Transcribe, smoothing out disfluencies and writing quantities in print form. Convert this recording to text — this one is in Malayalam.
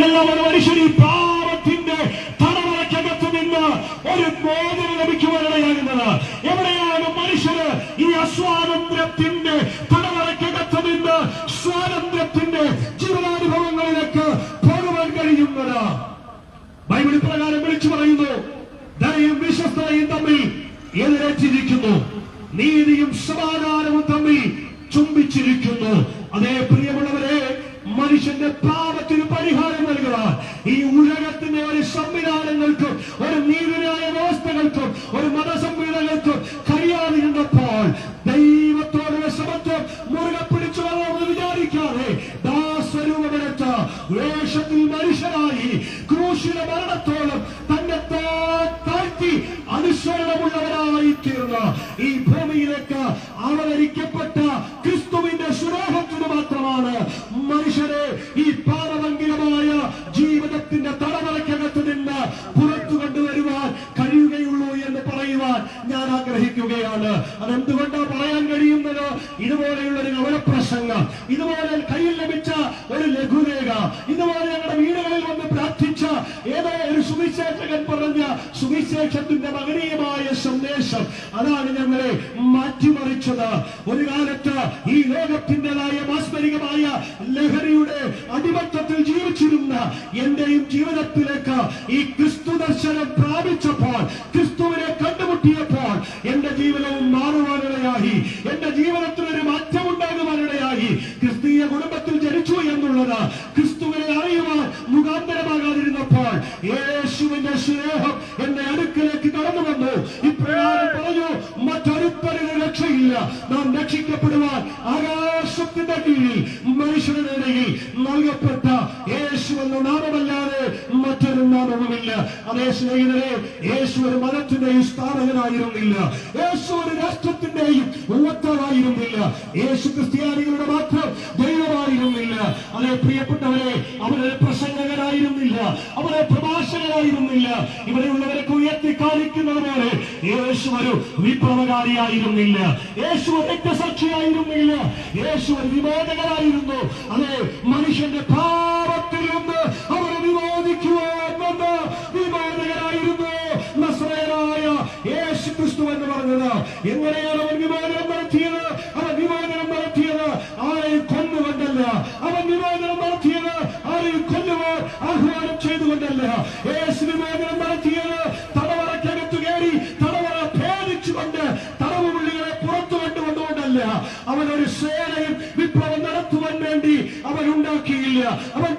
മനുഷ്യൻ ഈ പാപത്തിന്റെ തടവറയ്ക്കകത്ത് നിന്ന് ഒരു മോചനം ലഭിക്കുവാനിടയാകുന്നത്. എവിടെയാണ് മനുഷ്യന് ഈ അസ്വാതന്ത്ര്യത്തിന്റെ തടവറയ്ക്കകത്ത് നിന്ന് സ്വാതന്ത്ര്യത്തിന്റെ ജീവിതാനുഭവങ്ങളിലേക്ക് പോകുവാൻ കഴിയുന്നത്? ബൈബിൾ പ്രകാരം വിളിച്ചു പറയുന്നു, ദയയും വിശ്വസ്തതയും തമ്മിൽ എതിരേറ്റിരിക്കുന്നു, നീതിയും സമാധാനവും തമ്മിൽ ചുംബിച്ചിരിക്കുന്നു. അതേ പ്രിയമുള്ളവരെ, മനുഷ്യന്റെ പാപത്തിന് പരിഹാരം നൽകുവാൻ ഈ ഉലകത്തിന്റെ ഒരു സംവിധാനങ്ങൾക്കും ഒരു നീതിന്യായ വ്യവസ്ഥകൾക്കും ഒരു മതസംഹിതകൾക്കും കഴിയാതിരുന്നപ്പോൾ ദൈവത്തോടുള്ള സമത്വം മുറുകെ പിടിച്ചു വരണമെന്ന് വിചാരിക്കാതെ ദാസരൂപമെടുത്ത വേഷത്തിൽ മനുഷ്യനായി ക്രൂശിലെ മരണത്തോളം തന്നെ താഴ്ത്തി അനുസരണമുള്ളവരായി തീർന്ന ഈ ഭൂമിയിലേക്ക് അവതരിക്കപ്പെട്ട ക്രിസ്തുവിന്റെ സുരോഹത്തിന് മാത്രമാണ് മനുഷ്യരെ ഈ പാപഭംഗിരമായ ജീവിതത്തിന്റെ തടവറയ്ക്കകത്ത് നിന്ന് പുറത്തു കൊണ്ടുവരുവാൻ കഴിയുകയുള്ളൂ എന്ന് പറയുവാൻ ഞാൻ ആഗ്രഹിക്കുകയാണ്. അതെന്തുകൊണ്ടാണ് പറയാൻ കഴിയുന്നത്? ഇതുപോലെയുള്ള ഒരു നവപ്രസംഗം, ഇതുപോലെ കയ്യിൽ ലഭിച്ച ഒരു ലഘുരേഖ, ഇതുപോലെ ഞങ്ങളുടെ വീടുകളിൽ വന്ന് പ്രാർത്ഥിച്ച ഏതോ ഒരു സുവിശേഷകൻ പറഞ്ഞ സുവിശേഷത്തിന്റെ മഹനീയമായ സന്ദേശം, അതാണ് ഞങ്ങളെ മാറ്റിമറിച്ചത്. ഒരു കാലത്ത് ഈ ലോകത്തിൻ്റെതായ മാസ്മരികമായ ലഹരിയുടെ അടിമത്തത്തിൽ ജീവിച്ചിരുന്ന എന്റെയും ജീവിതത്തിലേക്ക് ഈ ക്രിസ്തു ദർശനം പ്രാപിച്ചപ്പോൾ, ക്രിസ്തുവിനെ കണ്ടുമുട്ടിയപ്പോൾ എന്റെ ജീവിതവും മാറുവാനിടയായി, എന്റെ ജീവിതത്തിൽ ഒരു മാറ്റം ഉണ്ടാകുവാനിടയായി. ക്രിസ്തീയ കുടുംബത്തിൽ ജനിച്ചു എന്നുള്ളത് ക്രിസ്തുവിനെ അറിയുവാൻ മുഖാന്തരമാകാതിരുന്നപ്പോൾ യേശുവിന്റെ സ്നേഹം എന്റെ അടുക്കലേക്ക് കടന്നു വന്നു. ഇപ്രകാരം പറഞ്ഞു, മറ്റൊരുത്തരിന് രക്ഷയില്ല, നാം രക്ഷിക്കപ്പെടുവാൻ ആകാശത്തിന്റെ കീഴിൽ മനുഷ്യരുടെ ഇടയിൽ നൽകപ്പെട്ട യേശു എന്ന നാമമല്ലാതെ മറ്റൊരു നാമവുമില്ല. അതേ സ്നേഹിതരെ, യേശു ഒരു മതത്തിന്റെയും സ്ഥാപകനായിരുന്നില്ല, യേശു ഒരു രാഷ്ട്രത്തിന്റെയും വക്താവായിരുന്നില്ല, യേശു ക്രിസ്ത്യാനികളുടെ മാത്രം ദൈവമായിരുന്നില്ല. അതേ പ്രിയപ്പെട്ടവരെ, അവരൊരു പ്രസംഗകനായിരുന്നില്ല, അവരെ പ്രഭാഷകനായിരുന്നില്ല. ഇവിടെയുള്ളവരൊക്കെ ഉയർത്തി കാണിക്കുന്നത് പോലെ യേശു ഒരു വിപ്ലവകാരിയായിരുന്നില്ല, യേശു ഒരു രക്തസാക്ഷിയായിരുന്നില്ല, യേശു ഒരു വിമോചകനായിരുന്നു. അതെ, മനുഷ്യന്റെ പാപത്തിൽ നിന്ന് അവരെ വിമോചിക്കുവാൻ വന്ന വിമോചകനായിരുന്നു നസ്രയനായ യേശു ക്രിസ്തു എന്ന് പറഞ്ഞത്. എങ്ങനെയാണ് അവൻ വിമോചനം നടത്തിയത്? അവൻ വിമോചനം നടത്തിയത് ആരെയും കൊന്നുകൊണ്ടല്ല, അവൻ വിമോചനം നടത്തിയത് ആരെയും കൊല്ലുവാൻ ആഹ്വാനം ചെയ്തുകൊണ്ടല്ല. യേശു വിമോചനം നടത്തിയത് തടവറയ്ക്കകത്ത് കയറി തടവറ ഭേദിച്ചുകൊണ്ട് തടവുപുള്ളികളെ പുറത്തു കൊണ്ടുകൊണ്ടുകൊണ്ടല്ല. അവനൊരു സേനയും വിപ്ലവം നടത്തുവാൻ വേണ്ടി അവൻ ഉണ്ടാക്കിയില്ല. അവൻ